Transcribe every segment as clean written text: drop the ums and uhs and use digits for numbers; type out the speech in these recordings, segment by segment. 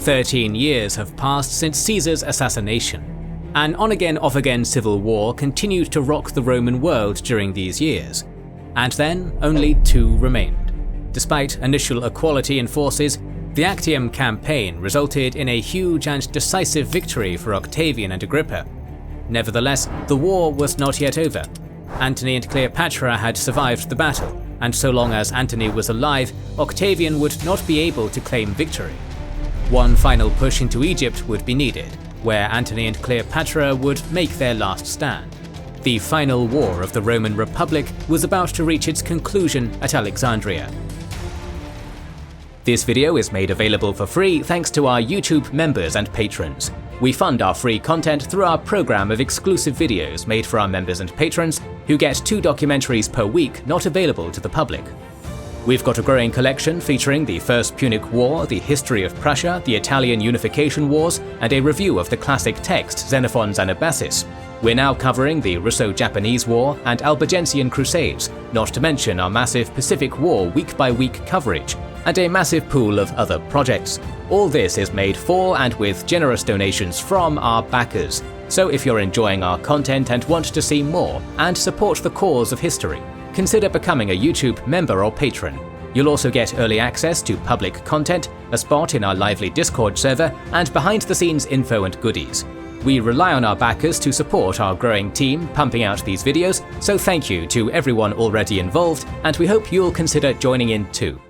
13 years have passed since Caesar's assassination. An on-again, off-again civil war continued to rock the Roman world during these years, and then only 2 remained. Despite initial equality in forces, the Actium campaign resulted in a huge and decisive victory for Octavian and Agrippa. Nevertheless, the war was not yet over. Antony and Cleopatra had survived the battle, and so long as Antony was alive, Octavian would not be able to claim victory. One final push into Egypt would be needed, where Antony and Cleopatra would make their last stand. The final war of the Roman Republic was about to reach its conclusion at Alexandria. This video is made available for free thanks to our YouTube members and patrons. We fund our free content through our program of exclusive videos made for our members and patrons, who get 2 documentaries per week not available to the public. We've got a growing collection featuring the First Punic War, the history of Prussia, the Italian Unification Wars, and a review of the classic text Xenophon's Anabasis. We're now covering the Russo-Japanese War and Albigensian Crusades, not to mention our massive Pacific War week-by-week coverage, and a massive pool of other projects. All this is made for and with generous donations from our backers. So if you're enjoying our content and want to see more and support the cause of history, consider becoming a YouTube member or patron. You'll also get early access to public content, a spot in our lively Discord server, and behind-the-scenes info and goodies. We rely on our backers to support our growing team pumping out these videos, so thank you to everyone already involved, and we hope you'll consider joining in too.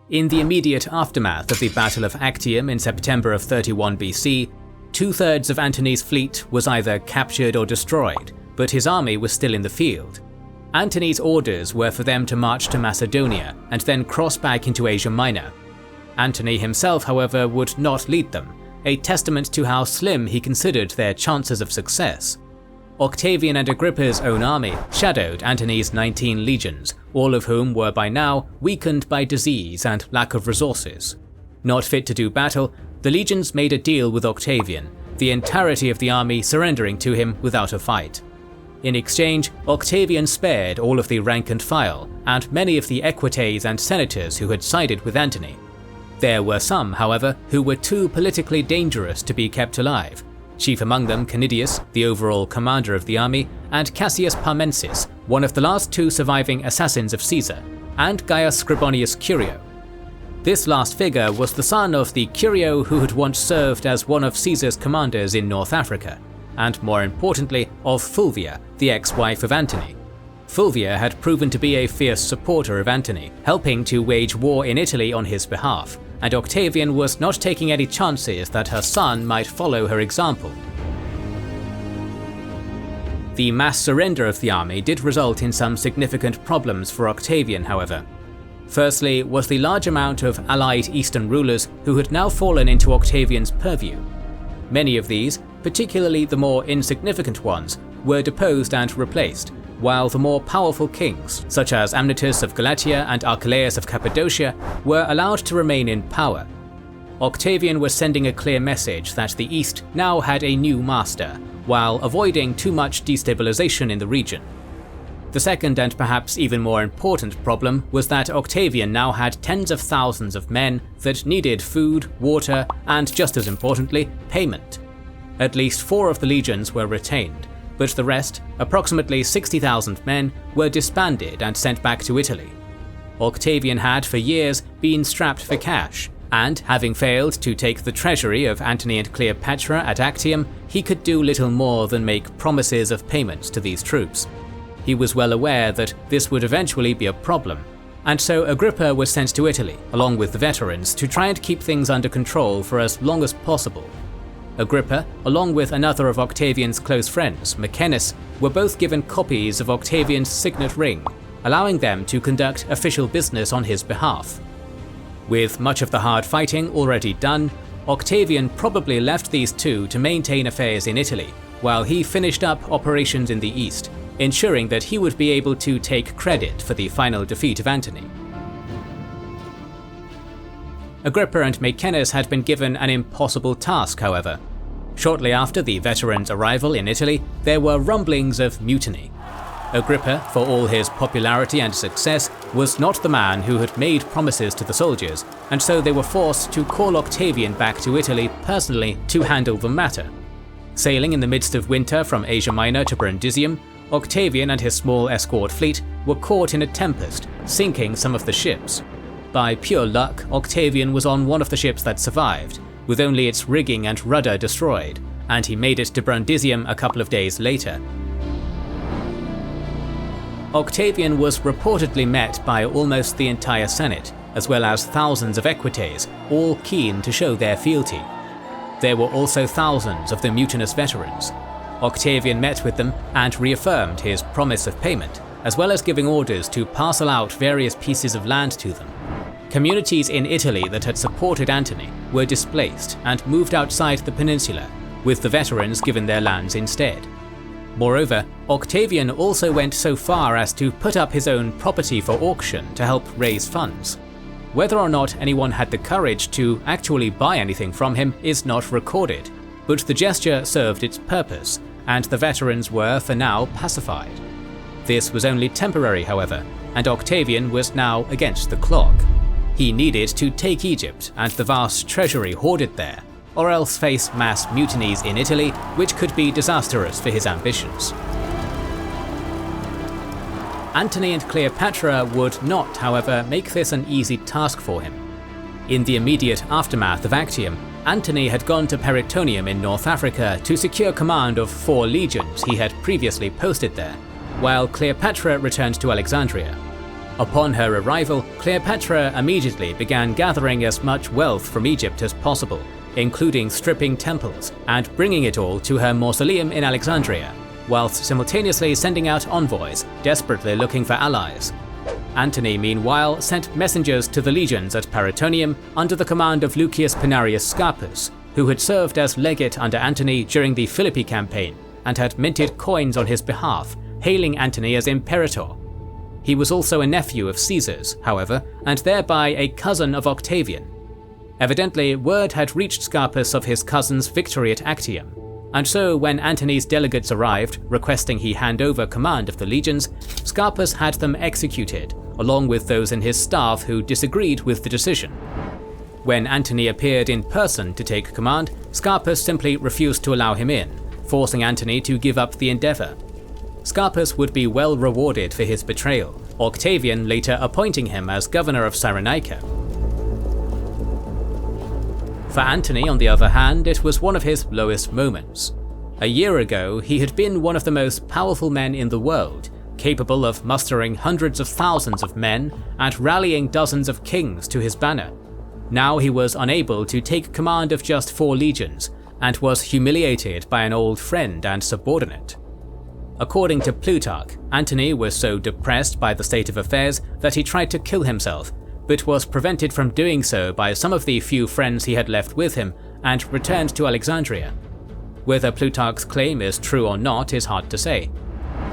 In the immediate aftermath of the Battle of Actium in September of 31 BC, 2/3 of Antony's fleet was either captured or destroyed, but his army was still in the field. Antony's orders were for them to march to Macedonia and then cross back into Asia Minor. Antony himself, however, would not lead them, a testament to how slim he considered their chances of success. Octavian and Agrippa's own army shadowed Antony's 19 legions, all of whom were by now weakened by disease and lack of resources. Not fit to do battle, the legions made a deal with Octavian, the entirety of the army surrendering to him without a fight. In exchange, Octavian spared all of the rank and file, and many of the equites and senators who had sided with Antony. There were some, however, who were too politically dangerous to be kept alive, chief among them Canidius, the overall commander of the army, and Cassius Parmensis, one of the last 2 surviving assassins of Caesar, and Gaius Scribonius Curio. This last figure was the son of the Curio who had once served as one of Caesar's commanders in North Africa, and more importantly of Fulvia, the ex-wife of Antony. Fulvia had proven to be a fierce supporter of Antony, helping to wage war in Italy on his behalf, and Octavian was not taking any chances that her son might follow her example. The mass surrender of the army did result in some significant problems for Octavian, however. Firstly was the large amount of allied eastern rulers who had now fallen into Octavian's purview. Many of these, particularly the more insignificant ones, were deposed and replaced, while the more powerful kings, such as Amnitus of Galatia and Archelaus of Cappadocia, were allowed to remain in power. Octavian was sending a clear message that the East now had a new master, while avoiding too much destabilization in the region. The second and perhaps even more important problem was that Octavian now had tens of thousands of men that needed food, water, and just as importantly, payment. At least 4 of the legions were retained, but the rest, approximately 60,000 men, were disbanded and sent back to Italy. Octavian had for years been strapped for cash, and having failed to take the treasury of Antony and Cleopatra at Actium, he could do little more than make promises of payments to these troops. He was well aware that this would eventually be a problem, and so Agrippa was sent to Italy, along with the veterans, to try and keep things under control for as long as possible. Agrippa, along with another of Octavian's close friends, Machinima, were both given copies of Octavian's signet ring, allowing them to conduct official business on his behalf. With much of the hard fighting already done, Octavian probably left these 2 to maintain affairs in Italy, while he finished up operations in the east, ensuring that he would be able to take credit for the final defeat of Antony. Agrippa and Machinima had been given an impossible task, however. Shortly after the veterans' arrival in Italy, there were rumblings of mutiny. Agrippa, for all his popularity and success, was not the man who had made promises to the soldiers, and so they were forced to call Octavian back to Italy personally to handle the matter. Sailing in the midst of winter from Asia Minor to Brundisium, Octavian and his small escort fleet were caught in a tempest, sinking some of the ships. By pure luck, Octavian was on one of the ships that survived, with only its rigging and rudder destroyed, and he made it to Brundisium a couple of days later. Octavian was reportedly met by almost the entire Senate, as well as thousands of equites, all keen to show their fealty. There were also thousands of the mutinous veterans. Octavian met with them and reaffirmed his promise of payment, as well as giving orders to parcel out various pieces of land to them. Communities in Italy that had supported Antony were displaced and moved outside the peninsula, with the veterans given their lands instead. Moreover, Octavian also went so far as to put up his own property for auction to help raise funds. Whether or not anyone had the courage to actually buy anything from him is not recorded, but the gesture served its purpose, and the veterans were, for now, pacified. This was only temporary, however, and Octavian was now against the clock. He needed to take Egypt and the vast treasury hoarded there, or else face mass mutinies in Italy, which could be disastrous for his ambitions. Antony and Cleopatra would not, however, make this an easy task for him. In the immediate aftermath of Actium, Antony had gone to Peritonium in North Africa to secure command of 4 legions he had previously posted there, while Cleopatra returned to Alexandria. Upon her arrival, Cleopatra immediately began gathering as much wealth from Egypt as possible, including stripping temples and bringing it all to her mausoleum in Alexandria, whilst simultaneously sending out envoys, desperately looking for allies. Antony, meanwhile, sent messengers to the legions at Peritonium under the command of Lucius Pinarius Scarpus, who had served as legate under Antony during the Philippi campaign and had minted coins on his behalf, hailing Antony as Imperator. He was also a nephew of Caesar's, however, and thereby a cousin of Octavian. Evidently, word had reached Scarpus of his cousin's victory at Actium, and so when Antony's delegates arrived requesting he hand over command of the legions, Scarpus had them executed, along with those in his staff who disagreed with the decision. When Antony appeared in person to take command, Scarpus simply refused to allow him in, forcing Antony to give up the endeavour. Scarpus would be well rewarded for his betrayal, Octavian later appointing him as governor of Cyrenaica. For Antony, on the other hand, it was one of his lowest moments. A year ago, he had been one of the most powerful men in the world, capable of mustering hundreds of thousands of men and rallying dozens of kings to his banner. Now he was unable to take command of just 4 legions, and was humiliated by an old friend and subordinate. According to Plutarch, Antony was so depressed by the state of affairs that he tried to kill himself, but was prevented from doing so by some of the few friends he had left with him and returned to Alexandria. Whether Plutarch's claim is true or not is hard to say.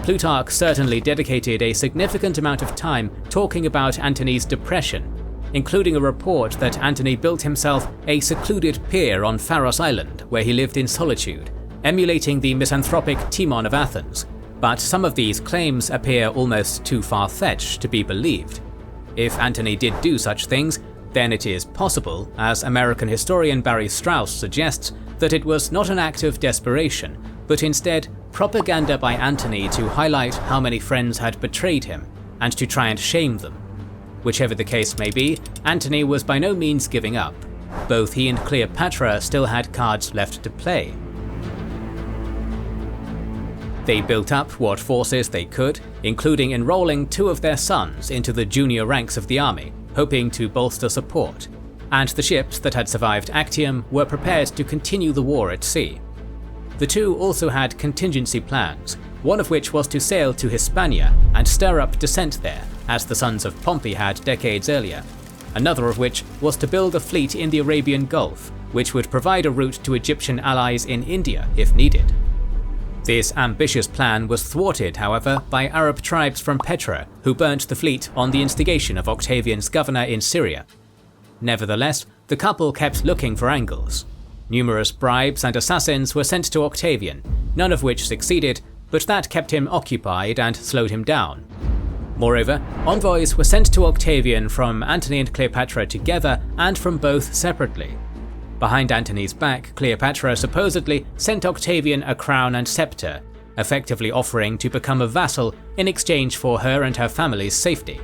Plutarch certainly dedicated a significant amount of time talking about Antony's depression, including a report that Antony built himself a secluded pier on Pharos Island where he lived in solitude, emulating the misanthropic Timon of Athens, but some of these claims appear almost too far-fetched to be believed. If Antony did do such things, then it is possible, as American historian Barry Strauss suggests, that it was not an act of desperation, but instead propaganda by Antony to highlight how many friends had betrayed him, and to try and shame them. Whichever the case may be, Antony was by no means giving up. Both he and Cleopatra still had cards left to play. They built up what forces they could, including enrolling 2 of their sons into the junior ranks of the army, hoping to bolster support, and the ships that had survived Actium were prepared to continue the war at sea. The 2 also had contingency plans, one of which was to sail to Hispania and stir up dissent there, as the sons of Pompey had decades earlier. Another of which was to build a fleet in the Arabian Gulf, which would provide a route to Egyptian allies in India if needed. This ambitious plan was thwarted, however, by Arab tribes from Petra, who burnt the fleet on the instigation of Octavian's governor in Syria. Nevertheless, the couple kept looking for angles. Numerous bribes and assassins were sent to Octavian, none of which succeeded, but that kept him occupied and slowed him down. Moreover, envoys were sent to Octavian from Antony and Cleopatra together and from both separately. Behind Antony's back, Cleopatra supposedly sent Octavian a crown and scepter, effectively offering to become a vassal in exchange for her and her family's safety.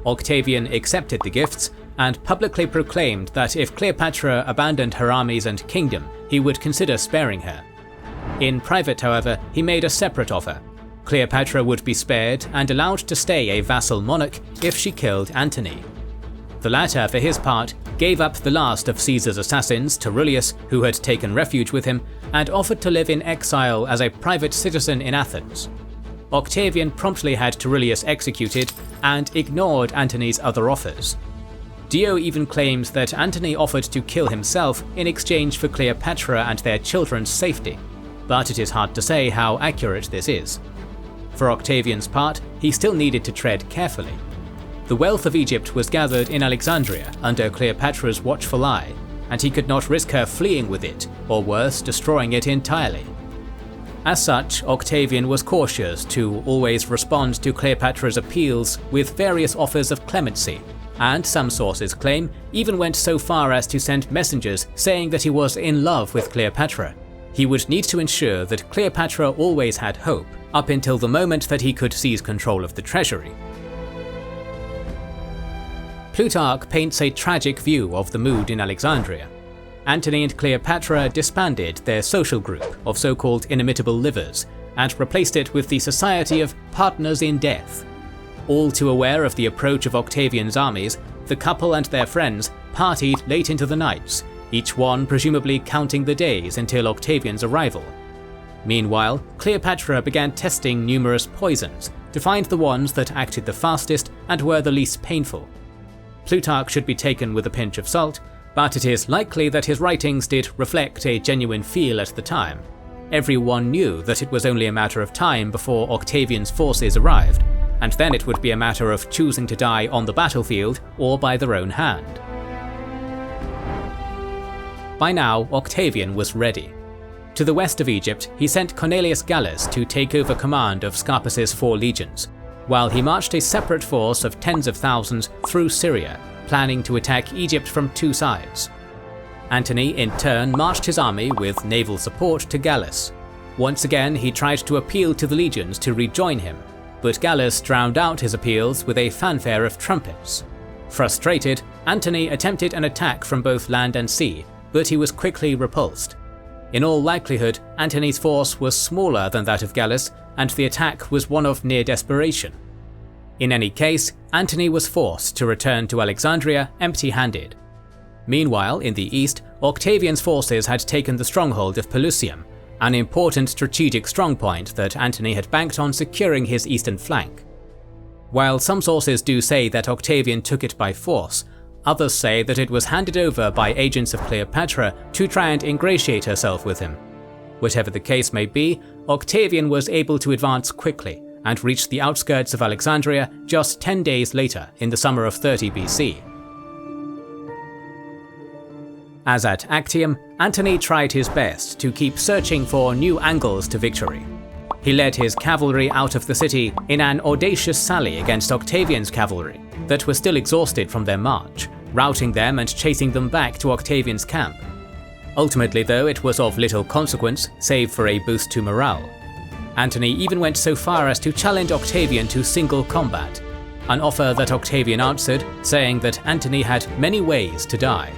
Octavian accepted the gifts and publicly proclaimed that if Cleopatra abandoned her armies and kingdom, he would consider sparing her. In private, however, he made a separate offer. Cleopatra would be spared and allowed to stay a vassal monarch if she killed Antony. The latter, for his part, gave up the last of Caesar's assassins to Aurelius, who had taken refuge with him, and offered to live in exile as a private citizen in Athens. Octavian promptly had Aurelius executed and ignored Antony's other offers. Dio even claims that Antony offered to kill himself in exchange for Cleopatra and their children's safety, but it is hard to say how accurate this is. For Octavian's part, he still needed to tread carefully. The wealth of Egypt was gathered in Alexandria under Cleopatra's watchful eye, and he could not risk her fleeing with it, or worse, destroying it entirely. As such, Octavian was cautious to always respond to Cleopatra's appeals with various offers of clemency, and some sources claim even went so far as to send messengers saying that he was in love with Cleopatra. He would need to ensure that Cleopatra always had hope, up until the moment that he could seize control of the treasury. Plutarch paints a tragic view of the mood in Alexandria. Antony and Cleopatra disbanded their social group of so-called inimitable livers and replaced it with the Society of Partners in Death. All too aware of the approach of Octavian's armies, the couple and their friends partied late into the nights, each one presumably counting the days until Octavian's arrival. Meanwhile, Cleopatra began testing numerous poisons to find the ones that acted the fastest and were the least painful. Plutarch should be taken with a pinch of salt, but it is likely that his writings did reflect a genuine feel at the time. Everyone knew that it was only a matter of time before Octavian's forces arrived, and then it would be a matter of choosing to die on the battlefield or by their own hand. By now, Octavian was ready. To the west of Egypt, he sent Cornelius Gallus to take over command of Scarpus's 4 legions, while he marched a separate force of tens of thousands through Syria, planning to attack Egypt from 2 sides. Antony, in turn, marched his army with naval support to Gallus. Once again, he tried to appeal to the legions to rejoin him, but Gallus drowned out his appeals with a fanfare of trumpets. Frustrated, Antony attempted an attack from both land and sea, but he was quickly repulsed. In all likelihood, Antony's force was smaller than that of Gallus, and the attack was one of near desperation. In any case, Antony was forced to return to Alexandria empty-handed. Meanwhile, in the east, Octavian's forces had taken the stronghold of Pelusium, an important strategic strongpoint that Antony had banked on securing his eastern flank. While some sources do say that Octavian took it by force, others say that it was handed over by agents of Cleopatra to try and ingratiate herself with him. Whatever the case may be, Octavian was able to advance quickly and reached the outskirts of Alexandria just 10 days later in the summer of 30 BC. As at Actium, Antony tried his best to keep searching for new angles to victory. He led his cavalry out of the city in an audacious sally against Octavian's cavalry that were still exhausted from their march, routing them and chasing them back to Octavian's camp. Ultimately though, it was of little consequence, save for a boost to morale. Antony even went so far as to challenge Octavian to single combat, an offer that Octavian answered, saying that Antony had many ways to die.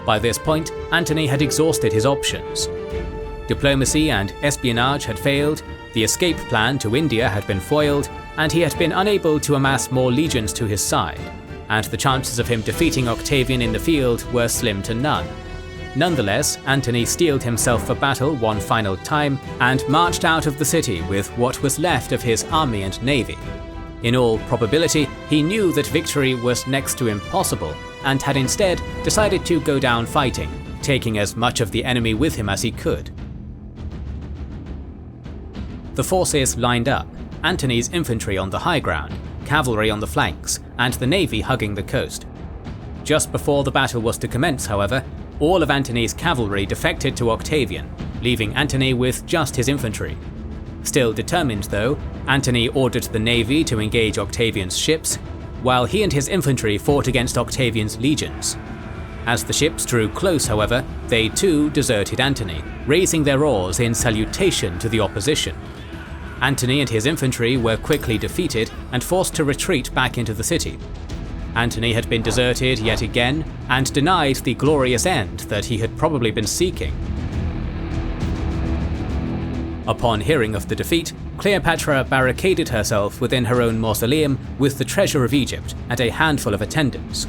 By this point, Antony had exhausted his options. Diplomacy and espionage had failed, the escape plan to India had been foiled, and he had been unable to amass more legions to his side, and the chances of him defeating Octavian in the field were slim to none. Nonetheless, Antony steeled himself for battle one final time and marched out of the city with what was left of his army and navy. In all probability, he knew that victory was next to impossible and had instead decided to go down fighting, taking as much of the enemy with him as he could. The forces lined up, Antony's infantry on the high ground, cavalry on the flanks, and the navy hugging the coast. Just before the battle was to commence, however, all of Antony's cavalry defected to Octavian, leaving Antony with just his infantry. Still determined though, Antony ordered the navy to engage Octavian's ships, while he and his infantry fought against Octavian's legions. As the ships drew close, however, they too deserted Antony, raising their oars in salutation to the opposition. Antony and his infantry were quickly defeated and forced to retreat back into the city. Antony had been deserted yet again and denied the glorious end that he had probably been seeking. Upon hearing of the defeat, Cleopatra barricaded herself within her own mausoleum with the treasure of Egypt and a handful of attendants.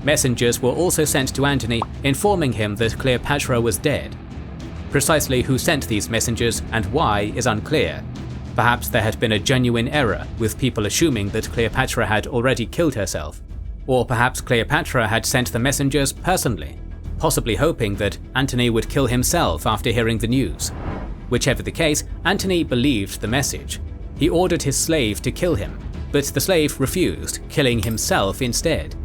Messengers were also sent to Antony informing him that Cleopatra was dead. Precisely who sent these messengers and why is unclear. Perhaps there had been a genuine error, with people assuming that Cleopatra had already killed herself. Or perhaps Cleopatra had sent the messengers personally, possibly hoping that Antony would kill himself after hearing the news. Whichever the case, Antony believed the message. He ordered his slave to kill him, but the slave refused, killing himself instead.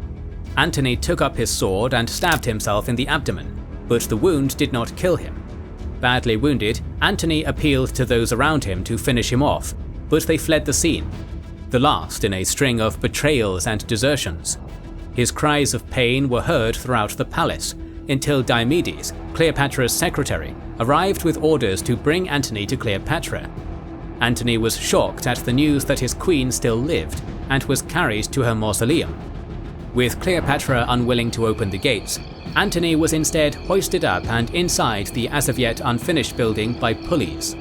Antony took up his sword and stabbed himself in the abdomen, but the wound did not kill him. Badly wounded, Antony appealed to those around him to finish him off, but they fled the scene, the last in a string of betrayals and desertions. His cries of pain were heard throughout the palace, until Diomedes, Cleopatra's secretary, arrived with orders to bring Antony to Cleopatra. Antony was shocked at the news that his queen still lived, and was carried to her mausoleum. With Cleopatra unwilling to open the gates, Antony was instead hoisted up and inside the as of yet unfinished building by pulleys.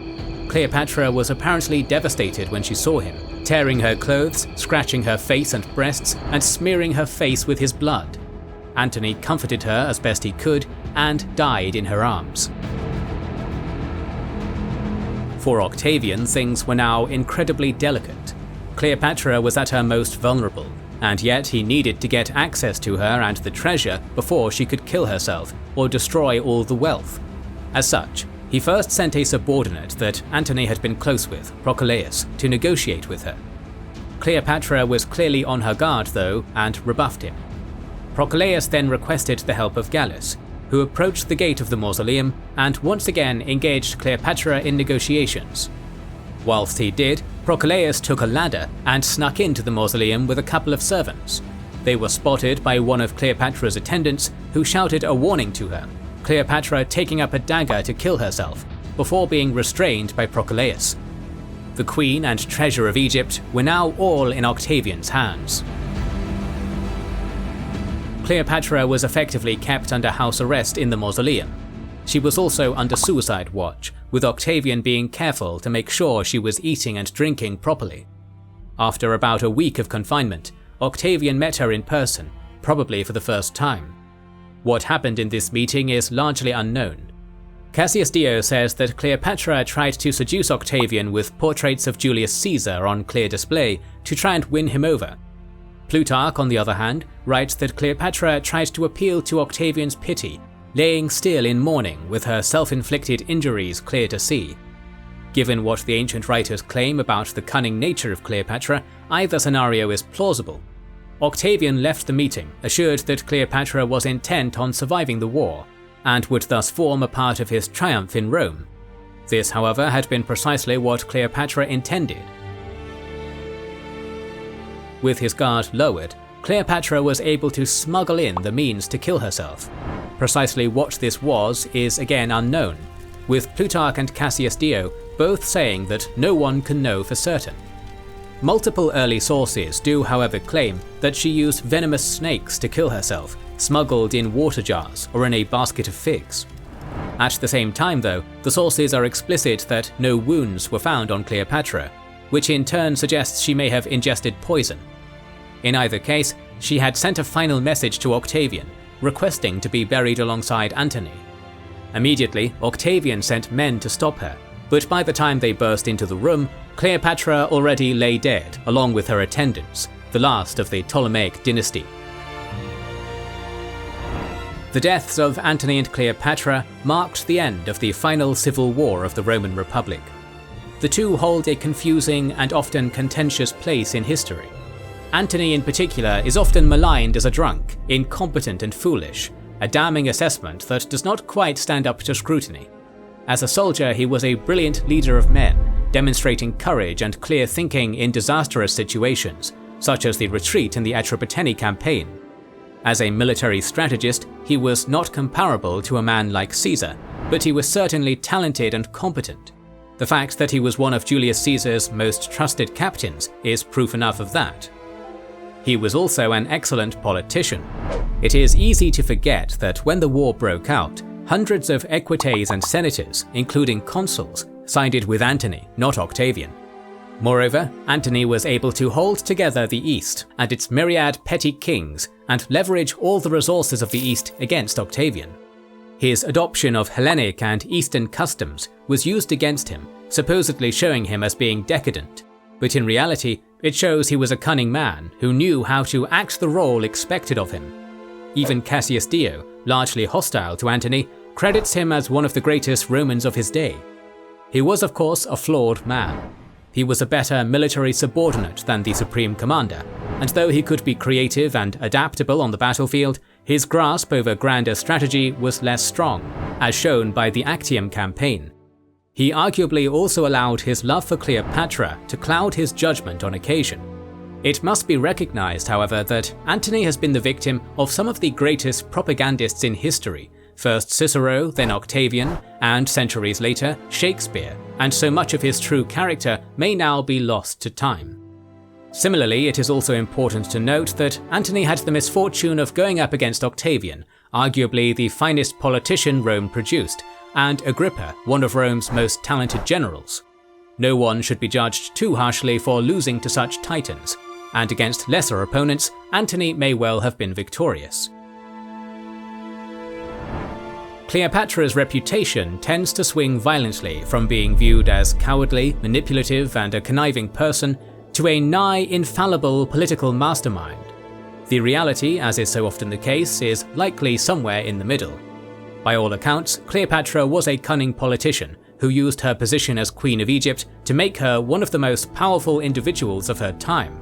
Cleopatra was apparently devastated when she saw him, tearing her clothes, scratching her face and breasts, and smearing her face with his blood. Antony comforted her as best he could and died in her arms. For Octavian, things were now incredibly delicate. Cleopatra was at her most vulnerable, and yet he needed to get access to her and the treasure before she could kill herself or destroy all the wealth. As such, he first sent a subordinate that Antony had been close with, Procholaus, to negotiate with her. Cleopatra was clearly on her guard though, and rebuffed him. Procholaus then requested the help of Gallus, who approached the gate of the mausoleum and once again engaged Cleopatra in negotiations. Whilst he did, Procholaus took a ladder and snuck into the mausoleum with a couple of servants. They were spotted by one of Cleopatra's attendants, who shouted a warning to her, Cleopatra taking up a dagger to kill herself, before being restrained by Procholaus. The queen and treasure of Egypt were now all in Octavian's hands. Cleopatra was effectively kept under house arrest in the mausoleum. She was also under suicide watch, with Octavian being careful to make sure she was eating and drinking properly. After about a week of confinement, Octavian met her in person, probably for the first time. What happened in this meeting is largely unknown. Cassius Dio says that Cleopatra tried to seduce Octavian with portraits of Julius Caesar on clear display to try and win him over. Plutarch, on the other hand, writes that Cleopatra tried to appeal to Octavian's pity, laying still in mourning with her self-inflicted injuries clear to see. Given what the ancient writers claim about the cunning nature of Cleopatra, either scenario is plausible. Octavian left the meeting assured that Cleopatra was intent on surviving the war, and would thus form a part of his triumph in Rome. This, however, had been precisely what Cleopatra intended. With his guard lowered, Cleopatra was able to smuggle in the means to kill herself. Precisely what this was is again unknown, with Plutarch and Cassius Dio both saying that no one can know for certain. Multiple early sources do, however, claim that she used venomous snakes to kill herself, smuggled in water jars or in a basket of figs. At the same time though, the sources are explicit that no wounds were found on Cleopatra, which in turn suggests she may have ingested poison. In either case, she had sent a final message to Octavian, requesting to be buried alongside Antony. Immediately, Octavian sent men to stop her, but by the time they burst into the room, Cleopatra already lay dead along with her attendants, the last of the Ptolemaic dynasty. The deaths of Antony and Cleopatra marked the end of the final civil war of the Roman Republic. The two hold a confusing and often contentious place in history. Antony in particular is often maligned as a drunk, incompetent and foolish, a damning assessment that does not quite stand up to scrutiny. As a soldier, he was a brilliant leader of men, demonstrating courage and clear thinking in disastrous situations, such as the retreat in the Atropatene campaign. As a military strategist, he was not comparable to a man like Caesar, but he was certainly talented and competent. The fact that he was one of Julius Caesar's most trusted captains is proof enough of that. He was also an excellent politician. It is easy to forget that when the war broke out, hundreds of equites and senators, including consuls, sided with Antony, not Octavian. Moreover, Antony was able to hold together the East and its myriad petty kings and leverage all the resources of the East against Octavian. His adoption of Hellenic and Eastern customs was used against him, supposedly showing him as being decadent, but in reality, it shows he was a cunning man who knew how to act the role expected of him. Even Cassius Dio, largely hostile to Antony, credits him as one of the greatest Romans of his day. He was of course a flawed man. He was a better military subordinate than the supreme commander, and though he could be creative and adaptable on the battlefield, his grasp over grander strategy was less strong, as shown by the Actium campaign. He arguably also allowed his love for Cleopatra to cloud his judgment on occasion. It must be recognized, however, that Antony has been the victim of some of the greatest propagandists in history, first Cicero, then Octavian, and centuries later, Shakespeare, and so much of his true character may now be lost to time. Similarly, it is also important to note that Antony had the misfortune of going up against Octavian, arguably the finest politician Rome produced, and Agrippa, one of Rome's most talented generals. No one should be judged too harshly for losing to such titans, and against lesser opponents, Antony may well have been victorious. Cleopatra's reputation tends to swing violently from being viewed as cowardly, manipulative, and a conniving person to a nigh infallible political mastermind. The reality, as is so often the case, is likely somewhere in the middle. By all accounts, Cleopatra was a cunning politician who used her position as Queen of Egypt to make her one of the most powerful individuals of her time.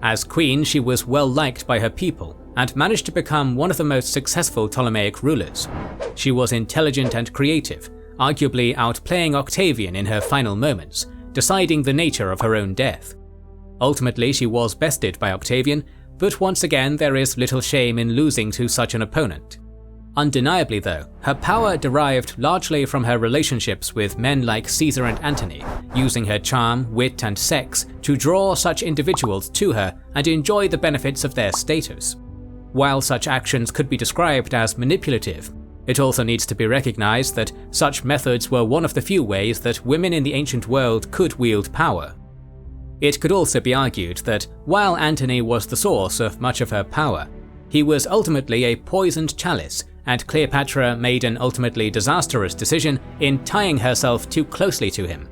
As queen, she was well liked by her people and managed to become one of the most successful Ptolemaic rulers. She was intelligent and creative, arguably outplaying Octavian in her final moments, deciding the nature of her own death. Ultimately, she was bested by Octavian, but once again there is little shame in losing to such an opponent. Undeniably though, her power derived largely from her relationships with men like Caesar and Antony, using her charm, wit, and sex to draw such individuals to her and enjoy the benefits of their status. While such actions could be described as manipulative, it also needs to be recognized that such methods were one of the few ways that women in the ancient world could wield power. It could also be argued that while Antony was the source of much of her power, he was ultimately a poisoned chalice, and Cleopatra made an ultimately disastrous decision in tying herself too closely to him.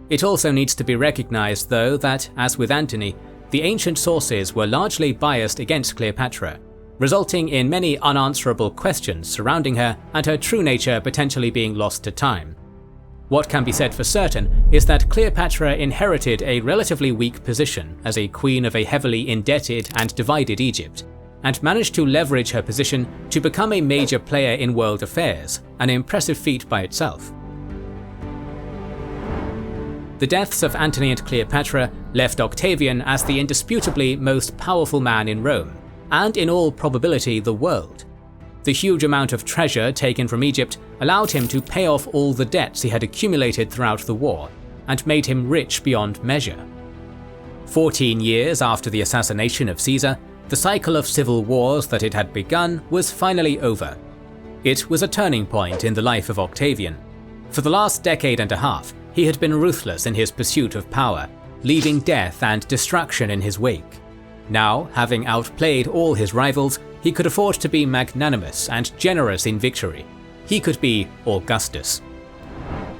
It also needs to be recognized though that, as with Antony, the ancient sources were largely biased against Cleopatra, resulting in many unanswerable questions surrounding her and her true nature potentially being lost to time. What can be said for certain is that Cleopatra inherited a relatively weak position as a queen of a heavily indebted and divided Egypt, and managed to leverage her position to become a major player in world affairs, an impressive feat by itself. The deaths of Antony and Cleopatra left Octavian as the indisputably most powerful man in Rome, and in all probability the world. The huge amount of treasure taken from Egypt allowed him to pay off all the debts he had accumulated throughout the war, and made him rich beyond measure. 14 years after the assassination of Caesar, the cycle of civil wars that it had begun was finally over. It was a turning point in the life of Octavian. For the last decade and a half, he had been ruthless in his pursuit of power, leaving death and destruction in his wake. Now, having outplayed all his rivals, he could afford to be magnanimous and generous in victory. He could be Augustus.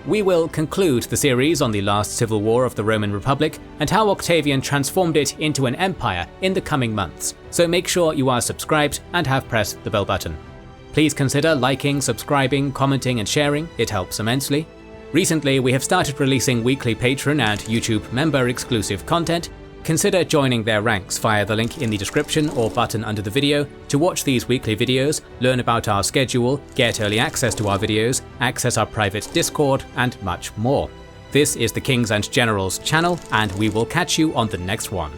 We will conclude the series on the last civil war of the Roman Republic and how Octavian transformed it into an empire in the coming months, so make sure you are subscribed and have pressed the bell button. Please consider liking, subscribing, commenting and sharing, it helps immensely. Recently we have started releasing weekly Patreon and YouTube member exclusive content. Consider joining their ranks via the link in the description or button under the video to watch these weekly videos, learn about our schedule, get early access to our videos, access our private Discord, and much more. This is the Kings and Generals channel, and we will catch you on the next one.